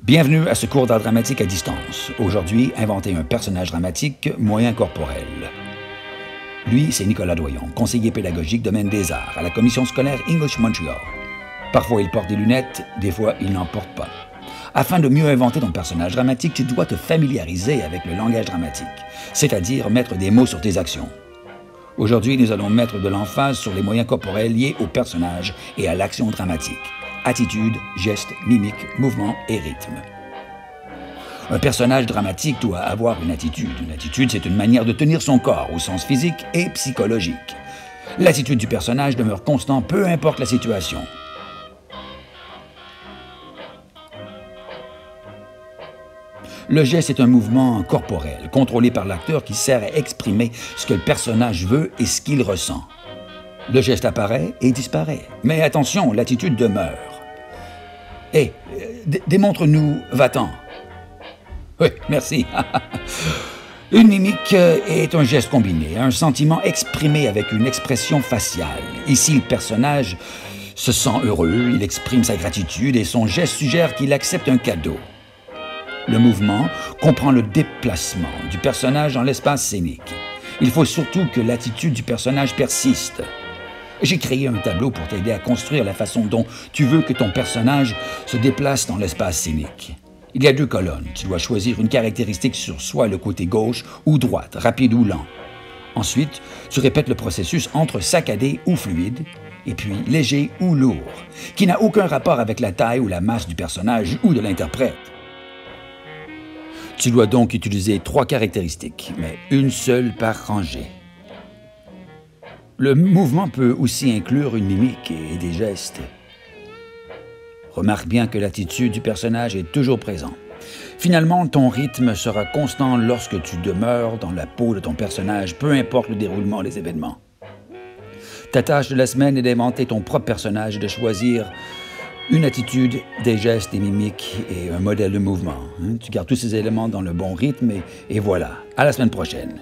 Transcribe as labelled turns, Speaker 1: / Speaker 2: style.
Speaker 1: Bienvenue à ce cours d'art dramatique à distance. Aujourd'hui, inventer un personnage dramatique moyen corporel. Lui, c'est Nicolas Doyon, conseiller pédagogique domaine des arts à la commission scolaire English Montreal. Parfois, il porte des lunettes, des fois, il n'en porte pas. Afin de mieux inventer ton personnage dramatique, tu dois te familiariser avec le langage dramatique, c'est-à-dire mettre des mots sur tes actions. Aujourd'hui, nous allons mettre de l'emphase sur les moyens corporels liés au personnage et à l'action dramatique. Attitude, gestes, mimiques, mouvements et rythme. Un personnage dramatique doit avoir une attitude. Une attitude, c'est une manière de tenir son corps au sens physique et psychologique. L'attitude du personnage demeure constante, peu importe la situation. Le geste est un mouvement corporel, contrôlé par l'acteur qui sert à exprimer ce que le personnage veut et ce qu'il ressent. Le geste apparaît et disparaît. Mais attention, l'attitude demeure. Hé, démontre-nous, va-t'en. Oui, merci. Une mimique est un geste combiné, un sentiment exprimé avec une expression faciale. Ici, le personnage se sent heureux, il exprime sa gratitude et son geste suggère qu'il accepte un cadeau. Le mouvement comprend le déplacement du personnage dans l'espace scénique. Il faut surtout que l'attitude du personnage persiste. J'ai créé un tableau pour t'aider à construire la façon dont tu veux que ton personnage se déplace dans l'espace scénique. Il y a 2 colonnes. Tu dois choisir une caractéristique sur soit le côté gauche ou droite, rapide ou lent. Ensuite, tu répètes le processus entre saccadé ou fluide, et puis léger ou lourd, qui n'a aucun rapport avec la taille ou la masse du personnage ou de l'interprète. Tu dois donc utiliser 3 caractéristiques, mais une seule par rangée. Le mouvement peut aussi inclure une mimique et des gestes. Remarque bien que l'attitude du personnage est toujours présente. Finalement, ton rythme sera constant lorsque tu demeures dans la peau de ton personnage, peu importe le déroulement des événements. Ta tâche de la semaine est d'inventer ton propre personnage et de choisir une attitude, des gestes, des mimiques et un modèle de mouvement. Tu gardes tous ces éléments dans le bon rythme et voilà. À la semaine prochaine.